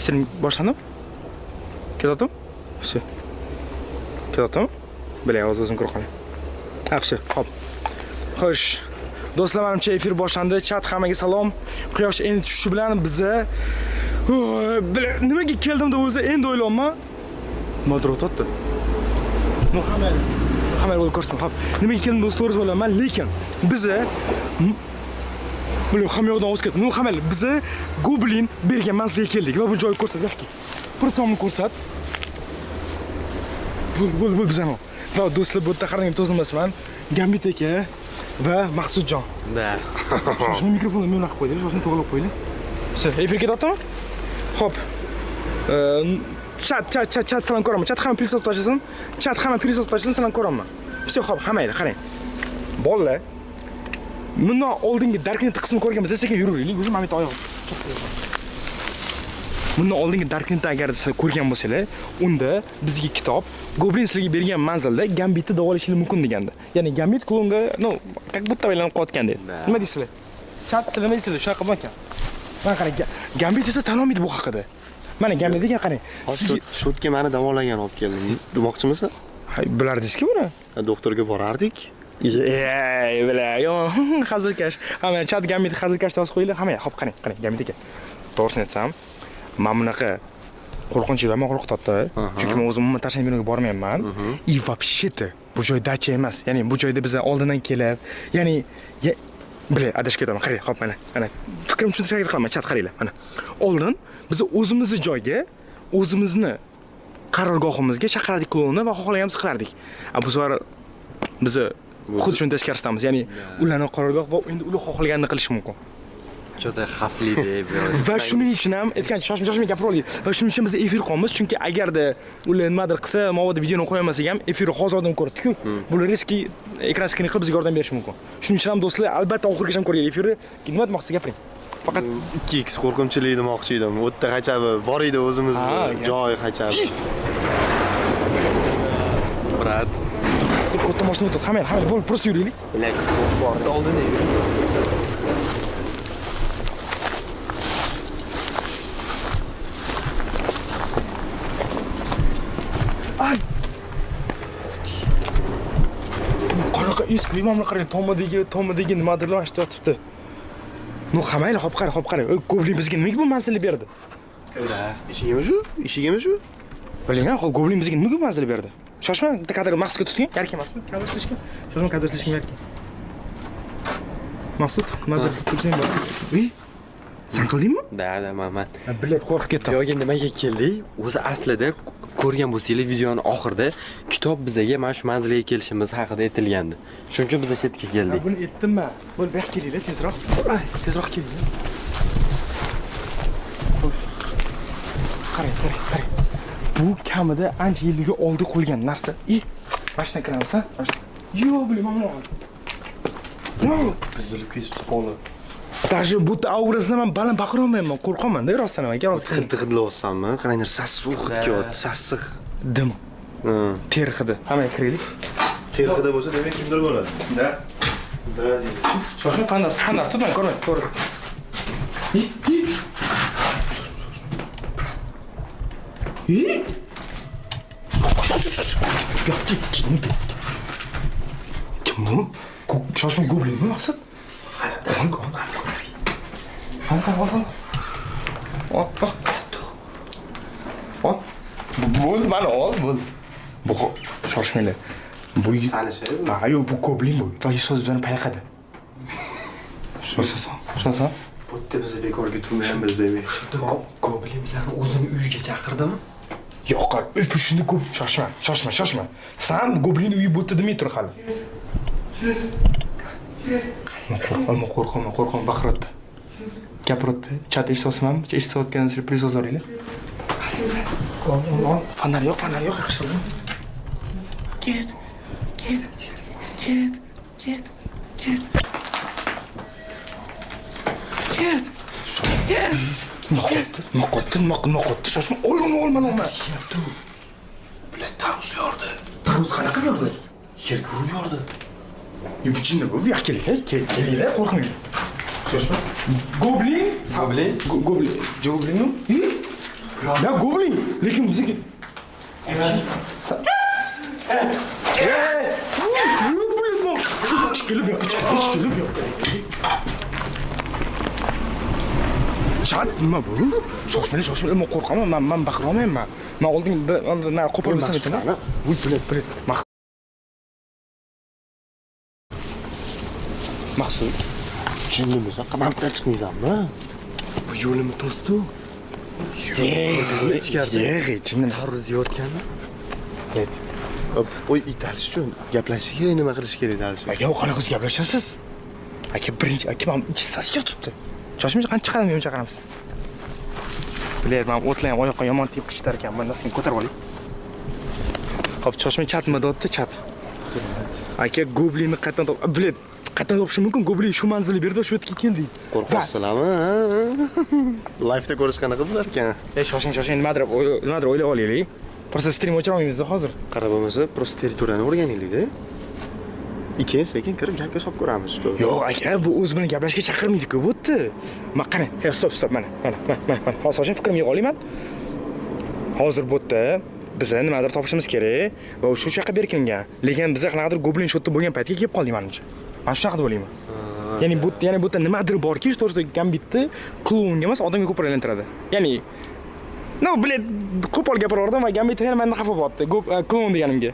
Stream boshlanib? Ketyaptimi? Все. Ketyaptimi? Bilay, o'zim ko'rib qolay. Ha, все, hop. Xo'sh. Do'stlar, menimcha efir boshlandi. Chat hammaga salom. Quyosh endi tushishi bilan biza nimaga keldim deb o'zi endi o'ylayapman. Nodro o'tdi. No hamma bo'lib ko'rsin. Hop. Nimaga keldim do'stlar o'ylayman, lekin biza Buni hamma yoqdan o'zib ketdi. No hamma biza Goblin bergan manzilga keldik va bu joyni ko'rsat, yo'qki. Pursomni ko'rsat. Bul bizani. Va do'stlar, bu yerda qarang, to'zimlasman. Gambit aka va Maqsudjon. Da. Shuni mikrofonni men yoqib qo'ydik, shuni to'g'rilab qo'ydik. Все, efir ketyaptimi? Hop. Chat salom ko'raman. Chat hamma prisos tashlasin. Chat hamma prisos tashlasin, salom ko'raman. Все, hop, hammaylar qarang. Bolalar. Bundan oldingi Darknet qismini ko'rganmisiz, sekin yuraylik. O'zim ham oyoq. Bundan oldingi Darknetni agar sizlar ko'rgan bo'lsanglar, unda bizga kitob Goblin sizlarga bergan manzilda Gambitni davolashingiz mumkin degandi. Ya'ni Gambit klonga, как будто aylanib qotgan dedi. Nima deysizlar? Chat nima deysizlar? Shunaqa bo'lgan. Mana qarang, Gambit esa tan olmaydi bu haqida. Mana Gambitga qarang. Shotga meni davolagan olib keldim. Demoqchimisan? Hay, bilardingizki buni? Doktorga borardik. Yo, hazilkash. Hamma chat Gambit hazilkash deb qo'yinglar. Hamma, hop qarang, Gambit aka. To'g'risini aytsam, men bunaqa qo'rqinchlarni qo'rqitadi. Chunki men o'zim umuman tashnab binoga bormayman. И вообще-то bu joy dacha emas. Ya'ni bu joyda biz oldindan kelib, ya'ni bilay, adashib ketaman. Qarang, hop mana. Fikrimni tushuntirishga qilaman, chat qaranglar. Mana. Oldin biz o'zimizni joyga, o'zimizni qarorgohimizga chaqirardik klonni va xohlaganimizni qilardik. Bu safar biz xuddi shuni teskarisdamiz. Ya'ni ularning qarorgoh va endi ular xohlaganini qilish mumkin. Juda xavfli deb. Va shuning uchun ham aytgancha shoshma gapiryapman. Va shuning uchun biz efir qolamiz, chunki agarda ular nimadir qilsa, mavoda videoni qo'yamasak ham efirni hozirdan ko'rdik-ku. Bular riski ekran skrin qilib bizga yordam berishi mumkin. Shuning uchun ham do'stlar, albatta oxirigacha ham ko'rgan efirni. Nima demoqchisiz gapiring. Faqat 2x qo'rqinchlik demoqchi edim. U yerda qaychabi bor edi o'zimiz joy qaychabi. Brat. Katta mashina o'tadi. Hamma bo'lib, просто yuraylik. Bilak, bordi oldin yuring. Ay. Qanaqa eski imomni qarang, tomidagi nimadirlar ashtyapti. No, hammaylar hop qarang. Goblin bizga nima bu manzilni berdi? Ishigami shu? Biling, Goblin bizga nima bu manzilni berdi? Shoshma, bitta kadr Maqsudga tutgan, yarki emasmi? Kadr silishgan. Shoshma kadr silishgan yarki. Maqsud, nimadir qilsang bor. Sen qildingmi? Da, man. Bilet qo'rqib ketdim. Yo'q, nimaga keldik? O'zi aslida ko'rgan bo'lsanglar videoning oxirida kitob bizga mana shu manzilga kelishimiz haqida aytilgandi. Shuning uchun biz chetga keldik. Buni aytdimmi? Bo'l, bu yoqqa kelinglar, tezroq. Tezroq kelinglar. Qarang. Bu kamida ancha yilga oldi qo'ygan narsa. Mashina kiramiz, ha? Yo'q, bilmayman. Buzilib ketibdi qoli. Даже bu aurasini men baland baqira olmayman, qo'rqaman-da rostdan aka. Hidlayapsanmi? Qaranglar, sassiq hid, sassiq. Dim. Ter hidi. Hamma kiraylik. Ter hidi bo'lsa, demak kimdir bo'ladi. Da. Shoshma, fanar, tutmang, ko'rmang, ko'r. Yo'q, kim bu? Shoshma Goblinmi maqsad? Qani. Hop. Bo'l, mana ol, bo'l. Bu shoshmanglar. Bu yo'q, bu Goblin bu. Va so'z bilan payqadi. Shosa. Bu yerda biz bekorga turmayapmiz demak. Goblin bizani o'zini uyiga chaqirdimi? Yo'q, bu shunda ko'p shoshma. Sen Goblin uyi bo'tdi demay tur hali. Qo'rqaman, baqiradi. Gapiradi. Chat eshitolsam, eshitayotgan surpriz so'zlaringlar. Fanar yo'q, yaxshilab. Ket. Noqotdi. Shoshma, olma. Bilan taruz yordi. Taruz qanaqa yordi? Yerga urib yordi. Bu chinda bu yoq kelinglar, qo'rqmang. Shoshma. Goblin? Goblin? Ya goblin, lekin bizga Chat nima bu? Shoshmang, men qo'rqaman, men baqira olmayman. Men oldin na qo'pol bo'lsam aytaman. Voy, bilet. Maqsud, Chinnimisan, qamoqdan chiqmaysanmi? Bu yo'limi to'sdi. Bizni ichkarida chindan Tarvuz yeyotganmi? Oy italish uchun gaplashish kerak, nima qilish kerak dalish. aka, qanaqa qiz gaplashasiz? Aka, birinchi aka men ichi sasicha turibdi. Shoshmay qancha chiqadimi, yo'l chaqiramiz. Bilayman, men o'tlayam oyoqqa yomon tiyib qishtar ekan, men nasibni ko'tarib olay. Xo'p, shoshmay chatmi deyapti, chat. Aka, goblinni qayerdan bilet qayerdan topish mumkin? Goblin shu manzilni berdi, shu yerga keldik. Qo'rqasizlarmi? Live-da ko'rish qanaqa bo'lar ekan? Shoshing, nimadir o'ylab olaylik. Просто stream o'chiramaymiz hozir. Qarab bo'lmasa, просто territoriyani o'rganaylik-da. Sekin kirib gapga solib ko'ramiz. Yo'q, aka, bu o'z bilan gaplashishga chaqirmaydi-ku, bu yerda. Men qani, stop, mana. Hozir shoshing fikrimni yig'olayman. Hozir bu yerda biz nimadir topishimiz kerak va shu yoqqa berkingan. Lekin biz qanaqadir goblin shotda bo'lgan paytga kelib qoldik menimcha. Men shu haqida o'ylayman. Ya'ni bu yerda nimadir borki, to'g'risida Gambitni klonga emas, odamga ko'proq aylantiradi. Ya'ni bilet qo'pol gapiraverdim va Gambit yana mendan xafa bo'lyapti. Klon deganimga.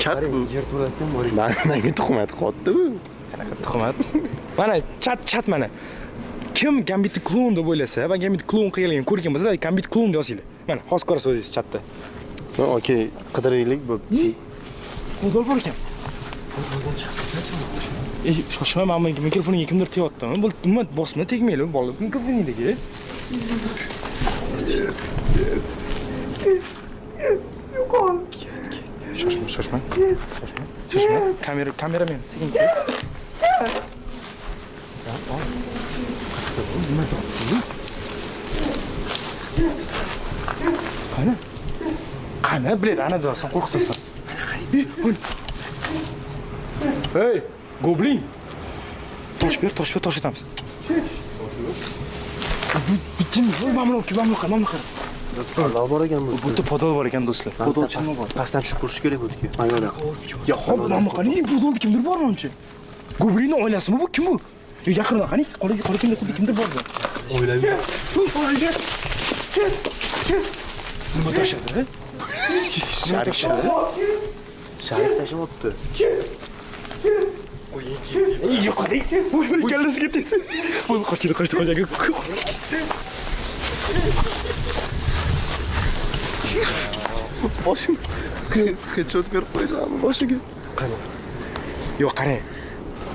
Chat bu yer to'lasam boring. menga tuhmat qotdi bu. Qanaqa tuhmat? Mana chat mana. Kim Gambitni klon deb o'ylasa va Gambit klon qilgan ko'rgan bo'lsa, Gambit klon deb yozinglar. Mana, hozir ko'rasiz o'zingiz chatda. Okey, qidiraylik bu. Qo'dol bor ekan. Qo'doldan chiqib shoshma, men mikrofoniga kimdir teyaptimi? Bu nima bosma tegmaylar, bola mikrofonidagi. Shoshma. Kameramen. Qani, bilet, ana do'stim, qo'rqitasan. Hey, goblin. Tosh ber, tosh etamiz. Bitin, mamnun. Podol bor ekan bu. Bu yerda podol bor ekan do'stlar. Podol chinmi bor? Pastdan tushib ko'rish kerak bu-ki. Ayol. Ya, hop, mamnun qani, podolda kimdir bormi uncha? Goblinning oilasimi bu? Kim bu? Yo, yaqinda qani, qo'li kimdir bormi? O'ylayman. Ket. Nima tashladi? Sharif tashyapti. Yo'q, bu kallasiga tegdi. Bu qochdi. Boshim headshot berib qo'yganmi boshiga? Qani? Yo'q, qarang.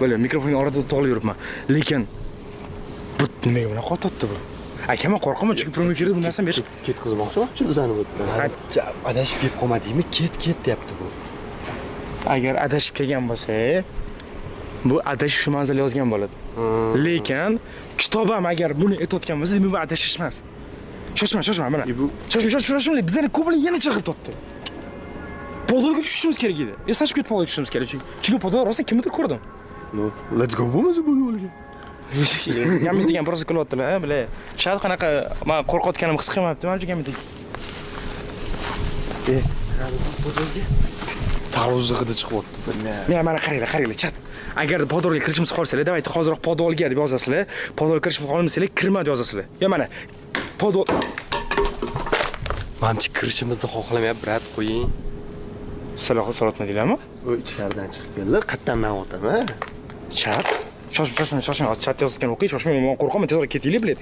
Böyle mikrofonning orada to'g'ri yuribman. Lekin bu nimaga bunaqa qotdi bu? Aka, men qo'rqaman, chunki promo efirda bu narsani berish Ketkizmoqchi bizani bu yerdan. Adashib kelib qolmadingmi? Ket deyapti bu. Agar adashib kelgan bo'lsa, bu adashish shu manzilga yozgan bo'ladi. Lekin kitobam agar buni aytayotgan bo'lsa, demak bu adashish emas. Shoshma mana. Shoshma, bizlarni ko'plik yana chaqirib topdi. Podolga tushishimiz kerak edi. Eslashib ketib podolga tushishimiz kerak. Chunki podol rostdan kimnidir ko'rdim. No, let's go bo'lmasa bu yo'lga. Gammi degan prosa qilyaptilar, bilay. Shal qanaqa men qo'rqayotganimni his qilmayapti, menimcha Gammi degan. Tarvuz hidi chiqyapti. Men mana qaranglar, chat. Agar podolga kirishimiz qolsa, davayt hozirroq podolga deb yozasizlar. Podol kirishimiz qolmasanglar, kirma deb yozasizlar. Yo mana podol Menimcha kirishimizni xohlamayapti, brat, qo'ying. Salatma deylarmi? U ichkaridan chiqib keldi, qayerdan men o'taman? Chat. Shoshma. Chat yozgan o'qiy, shoshma, men qo'rqaman, tezroq ketaylik, bilet.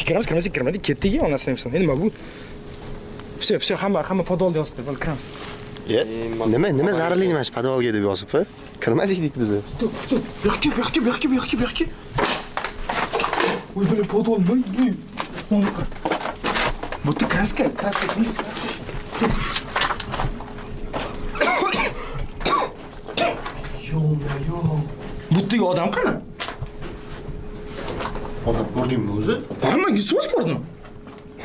Kirmasak kirmadik, ketdik, onasini nima bo'lsin. Nima bu? Все, hamma podol yozibdi, bo'l kiramiz. Nima zararli emas podolga deb yozib-a? Kirmas edik biz. Stop. Bu yoqqa. Voy, böyle podol, voy. Bu yerda kraska. Yo. Bu yerda odam qani? Odam ko'rdingmi o'zi? Men yuzimiz ko'rdim.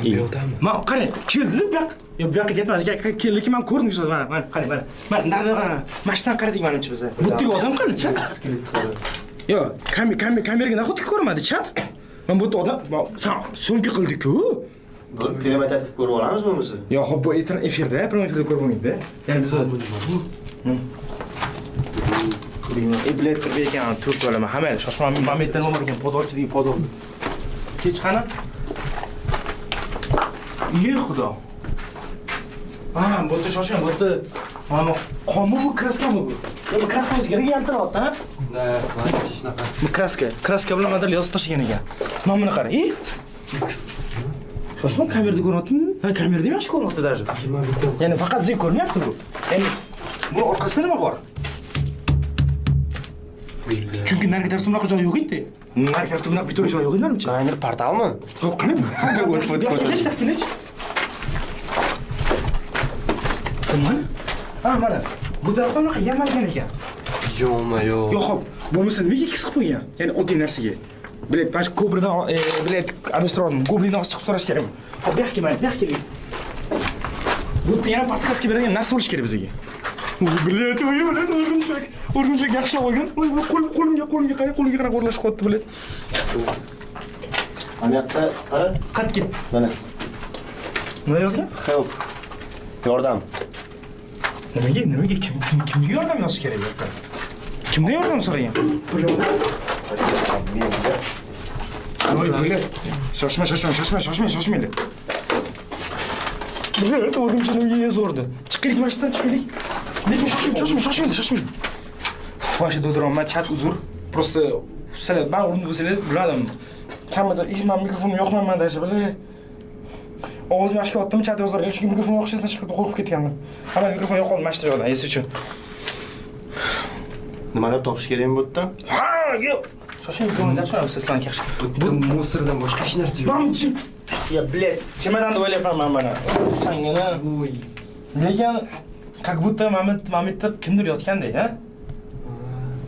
Odammi? Men qarang, keldi bu yoqqa. Yo, bu yoqqa ketmadi. Keldi, men ko'rdim yuzini. Mana, qarang. Mana, mashdan qaradik menimcha biz. Bu yerda odam qani, chat? Yo, kameraga nahotki ko'rmadi, chat? Men bu yerda odam, sen so'nggi qildi-ku. Bo'lib, prematativ ko'rib olamiz bo'lmasa. Yo'q, xo'p, bu efirda, promotda ko'rib bo'lmaydi-da. Ya'ni biz Iblet turib ekan, turib olaman. Hamma shoshma momentdan nima ekan, podolchi podol. Kech qani? Ey xudo. Bu yerda shoshma, bu yerda mana qonmi bu kraskami bu? Bu kraskasi kerak yaltiroqda, ha? Da, mana shunaqa. Bu kraska bilan model yozib tashlagan ekan. Nomini qara. Shoshma kamerada ko'ryaptimi? Ha, kamerada yaxshi ko'ryapti даже. Ya'ni faqat bizga ko'rinyapti bu. Ya'ni bu orqasida nima bor? Chunki narigi tarafda bunaqa joy yo'q edi. Narigi tarafda bunaqa bitta joy yo'q edi menimcha. Ayni portalmi? Yo'q, qani? O'tib Kelch. Mana. Bu tarafda bunaqa yamalgan ekan. Yo'q. Yo'q, xo'p. Bo'lmasa nimaga qisib qo'ygan? Ya'ni oddiy narsaga. Bilet, bash ko'bridan, bilet adashtiryapman. Goblindan chiqib so'rash kerakmi? Hop, bu yoqqa keling. Bu yerda yana paskaska beradigan narsa bo'lish kerak bizga. Bilet, o'rgimchak yaxshilab olgan. Qo'limga qara o'rlashib qolibdi bilet. Mana yoqda qara. Qatga. Mana. Nima yozgan? Help. Yordam. Nimaga kimga yordam yozish kerak bu yerda? Kimdan yordam so'ragan? Voy, bilet. Shoshma. Bilet, o'rgimchaklarga yozordi. Chiqaylik mashinadan chiqaylik. Lekin shoshma. Voy, do'dironman, chat uzr. Просто sizlar men o'rnimda bo'lsangiz biladim. Kamida men mikrofonni yoqmayman даже, bilet. Ovozimni ochib otdim, chat yozlarga, chunki mikrofon yoqishdan chiqib qo'rqib ketgandim. Hamma mikrofon yo'qoldi mashina joydan, esi uchun. Nimalar topish kerak bu yerdan? Ha, yo'q. Shoshmang, ko'nglingizni ochmang, sizlarga yaxshi. Bu musirdan boshqa hech narsa yo'q. Mamchi. Ya, bilet. Chemadanda o'ylayapman mana. Changana. Voy. Lekin как будто Mametda kimdir yotgandek, ha?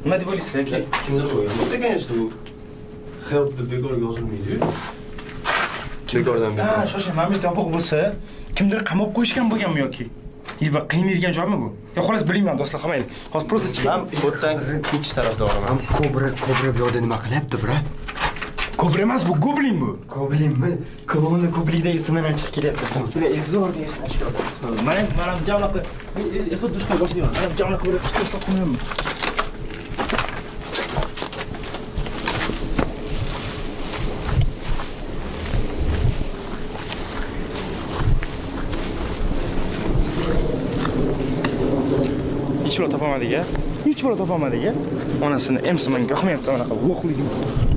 Nima deb o'ylaysiz yoki? Kimdir qo'ygan. Bu конечно bu. Help deb bekor yozilmaydi-yu. Bekordan bekor. Ha, shoshmang, Mamet yopiq bo'lsa, kimdir qamab qo'yishgan bo'lganmi yoki? Yo'q, qiynaydigan joymi bu? Yo, xolos bilmayman, do'stlar, qamaylik. Hozir просто Men bu yerdan ketish tarafdoriman. Kobra bu yerda nima qilyapti, brat? Kobra emas, bu goblin bu. Goblinmi? Klonni Goblindan ismidan chiqib kelyapti. Bile ezor deysan chiqadi. Mana jamlaqni erta dushqa boshlayman. Mana jamlaqni bo'lib chiqib qo'yaman. Hech bir topamadik-a. Onasini emsi menga yoqmayapti anaqa lo'qligim.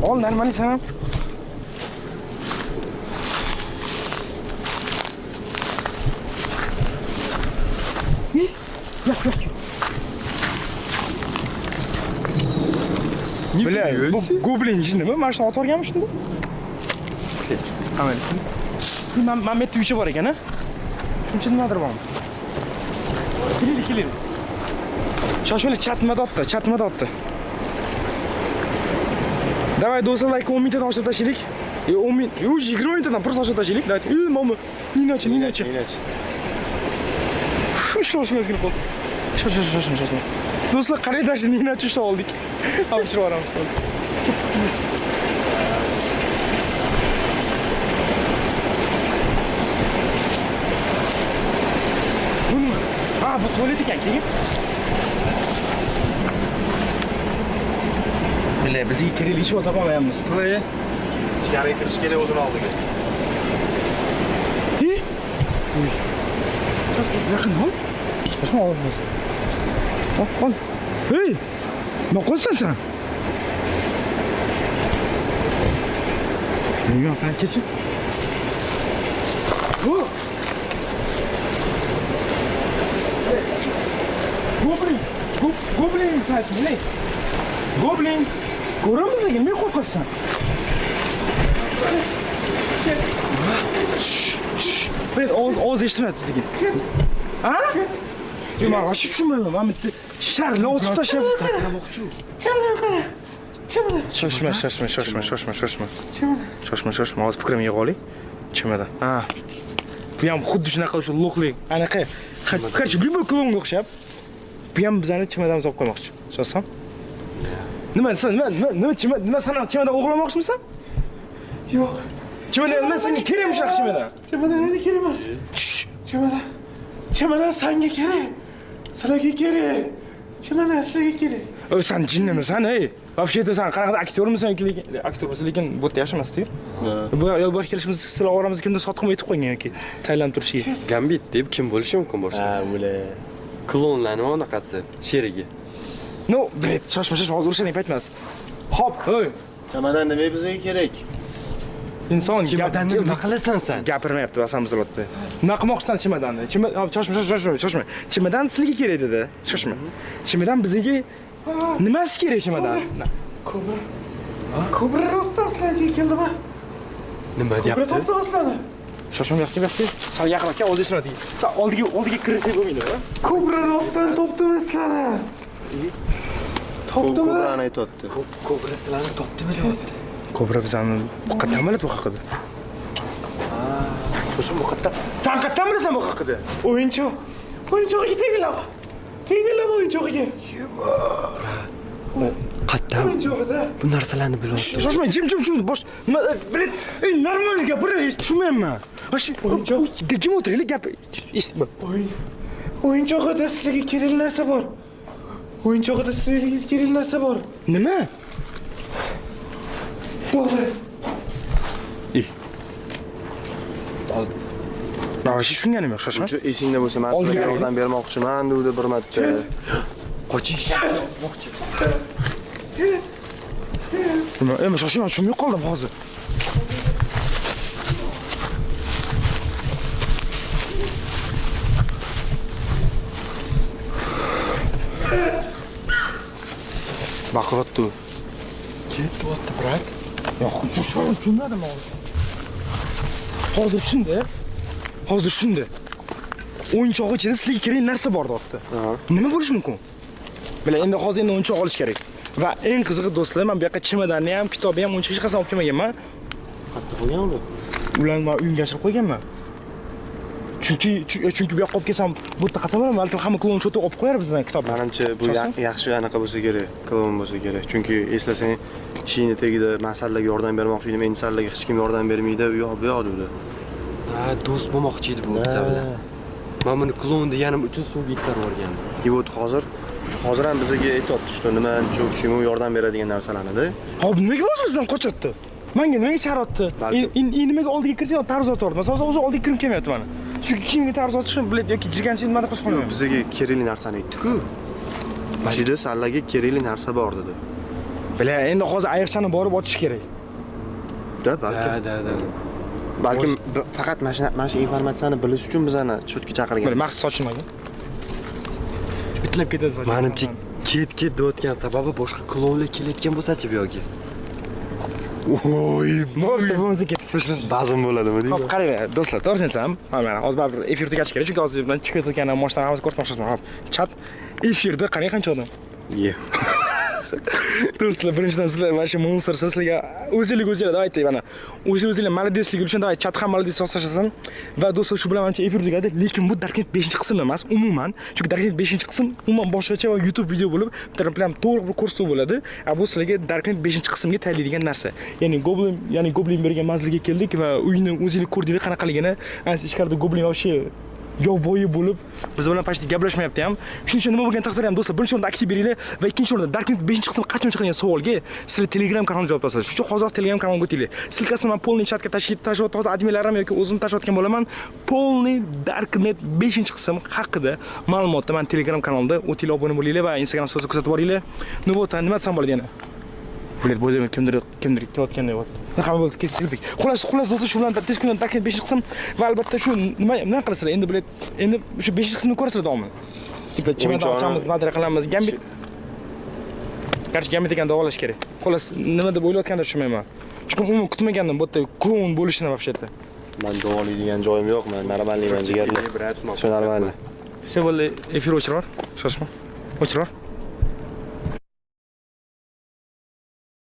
Ol, normalsan. Bile, bu goblin jinnimi? Mana shuni otib olganmi shunda? Qamaylik. Men metda uycha bor ekan-a? Shuncha nimadir bormi? Keling. Shoshmanglar, chatmada otdi. Давай, do'stlar, like 10 minutdan oshirib tashlaylik. 10 minut, 20 minutdan просто oshirib tashlaylik. Давай, mama, Ninachi. Shoshmanglar qoldi. Shoshma. Do'stlar, qarang, dashi Ninachi ushlab oldik. Olib boramiz. Bu tuvalet ekan, keyin. Bile, bizga kerakli ish topamayapmiz. Qo'y. Ichkariga kirish kerak o'zini oldiga. Shoshma, yaqin ol. Shoshma olamiz. Ol. Hey! Nima qilsan sen? Nima qilib Goblin saysiz, ne? Goblin. Ko'ramiz ekan, men qo'rqasan. Ben oz eshitmayapti bizga. Ha? Yo'q, men g'ashi tushunmayman. Men bitta sharni otib tashlabsiz. Chamdan qara. Shoshma. Shoshma, hozir fikrimga qo'ying. Chimada. Ha. Bu ham xuddi shunaqa o'sha lo'qlik. Anaqa. Qarchi, bir klonga o'xshab. Bu ham bizani chimadamiz olib qo'ymoqchi. Shoshsam? Nima sana chimadan o'g'irlamoqchimisan? Yo'q. Chimadan nima senga kerakmi shunaqa chimadan? Chimadan menga kerak emas. Chimadan. Chimadan senga kerak. Sizlarga kerak. Chimadan sizlarga kerak. Oy, sen jinnimisan, ey? Вообще-то sen qanaqa aktyormisan yoki aktyormisan, lekin bu yerda yashamasdi-yu. Bu kelishimiz sizlar oramizda kimdir sotqimi aytib qo'ygan yoki taylanib turishiga. Gambit deb kim bo'lishi mumkin boshqa? Ha, o'la. Klonlarni anaqasi, sherigi. No, bled, shoshma, hozir urushning payti emas. Hop, oy. Chimadan nima bizga kerak? Inson Chimadanni nima qilasan sen? gapirmayapti, vasamiz bo'libdi. Nima qilmoqchisan chimadanni? Shoshma. Chimadan sizlarga kerak dedi. Shoshma. Chimadan bizga nimasi kerak chimadan? Kobra. Kobra rostdan sizlarga keldimi? Nima Kobra deyapti? topdi sizlarni. Shoshma, yoqdi. Sal yaqinroqqa oldiga suratga. Sal oldiga kirsa bo'lmaydi, ha? Kobra rostdan topdimi sizlarni? Topdimi? Kobrani aytibdi. Kobra sizlarni topdimi deyapti? Kobra bizani qayerdan biladi bu haqida? Shoshma, bu qayerdan? Sen qayerdan bilasan bu haqida? O'yinchoq. O'yinchoqqa tegdilar. Tegdilar o'yinchoqqa. Qattan O'yinchoqda. bu narsalarni bilyapti. Shoshma, jim bosh. Nima, bled, normal gapir, tushunmayapman. Hosh, jim o'tiraylik, gap. Eshitma. O'yinchoqda sizlarga kerak narsa bor. O'yinchoqda sizlarga kerak narsa bor. Nima? To'g'ri. Navashi tushunganim yo'q, shoshma. Shu esingda bo'lsa, men Oldiga sizlarga qo'y. yordam bermoqchiman, degdi bir marta. Qochish. Nima, shoshma, tushunmay qoldim hozir. Baqirotdi. Ketyapti, brat. Yo'q, tushunmadim hozir. Hozir shunda. O'yinchoq ichida sizlarga kerak narsa bor deyapti. Nima bo'lishi mumkin? Bila, endi hozir o'yinchoq olish kerak. Va eng qizig'i do'stlar, men bu yoqqa chimadanni ham, kitobni ham o'yinchoq hech qasam olib kelmaganman. Qayerda qo'ygan uni? Ularni men uyimga yashirib qo'yganman. Chunki bu yoqqa olib kelsam, bu yerda qataman, balki hamma klon shotib olib qo'yar bizdan kitobni. Menimcha bu yaxshi anaqa bo'lsa kerak, klon bo'lsa kerak. Chunki eslasang, ishingni tagida masallarga yordam bermoqchi edim, endi sallarga hech kim yordam bermaydi, u yoq bu yoq dedi. Ha, do'st bo'lmoqchi edi bu biz bilan. Men buni klon deganim uchun suvga yetkazib yuborgandim. И вот hozir ham bizga aytibdi, что nima cho'kishimi yordam beradigan narsalarni-da. Hop, nimaga o'zi bizdan qochyapti? Menga nimaga charatdi? Nimaga oldiga kirsa, tarz otordi. Masalan, o'zi oldiga kirib kelmayapti mana. Chunki kimga tarz otishni biladi yoki jirganchi nima qilib qo'ymaydi. Bizga kerakli narsani aytdi-ku. Mashida sallarga kerakli narsa bor dedi. Bila, endi hozir ayiqchani borib otish kerak. Da, balki. Da. Balkim faqat mana shu informatsiyani bilish uchun bizani cho'tga chaqirgan. Mana maqsad sochilmagan. Bitlab ketadi soch. Menimcha ket deyotgan sababi boshqa klonlar kelayotgan bo'lsa-chi bu yoki. Voy, Bo'pti, bo'lmasa ketdi. bazm bo'ladimi deyman. Hop, qarang, do'stlar, to'g'risini aytsam, mana hozir baribir efir tugashi kerak, chunki hozir men chiqib ketayotgan moshlarni hammasi ko'rsatmoqchiman. Hop, chat efirda qarang qancha odam. Do'stlar, birinchidan sizlar mana shu monster sizlarga o'zinglar aytay mana. O'zinglar malodeslik uchun davay chat ham malodeslik so'zlashasan va do'stlar shu bilan menimcha efir tugadi, lekin bu Darknet 5-qism emas, umuman. Chunki Darknet 5-qism umuman boshqacha va YouTube video bo'lib, bilan to'g'ri bir ko'rsatuv bo'ladi. Bu sizlarga Darknet 5-qismga tayyorlaydigan narsa. Ya'ni Goblin bergan manzilga keldik va uyni o'zinglar ko'rdinglar qanaqaligini. Ichkarida Goblin вообще yovvoyi bo'lib, biz bilan pashti gaplashmayapti ham. Shuning uchun nima bo'lgan taqdirda ham do'stlar, birinchi o'rinda aktiv beringlar va ikkinchi o'rinda Darknet 5-qism qachon chiqadigan savolga sizlar Telegram kanalga javob topasiz. Shuning uchun hozir Telegram kanalga o'tinglar. Silkasini men polniy chatga tashlab hozir adminlarim yoki o'zim tashlayotgan bo'laman. Polniy Darknet 5-qism haqida ma'lumotni men Telegram kanalimda o'tinglar, obuna bo'linglar va Instagram storisida kuzatib boringlar. Nima nima desam bo'ladi yana? Bilet bo'zim kimdir kelayotganda yo'q. Hamma bo'lib ketdik. Xullas do'stlar, shu bilan tez kundan Darknet 5-qism va albatta shu nima qilasizlar? Endi bilet, endi shu 5-qismni ko'rasizlar davomli. Tipa chimadan ochamiz, madra qilamiz. Gambit ekan davolash kerak. Xullas nima deb o'ylayotganini tushunmayman. Chunki umuman kutmagandim bu yerda klon bo'lishini вообще-то. Men davolaydigan joyim yo'q, men normalniy jigarlar. Shu normalniy. Все, bo'ldi, efir o'chiror. Shoshma. O'chiror.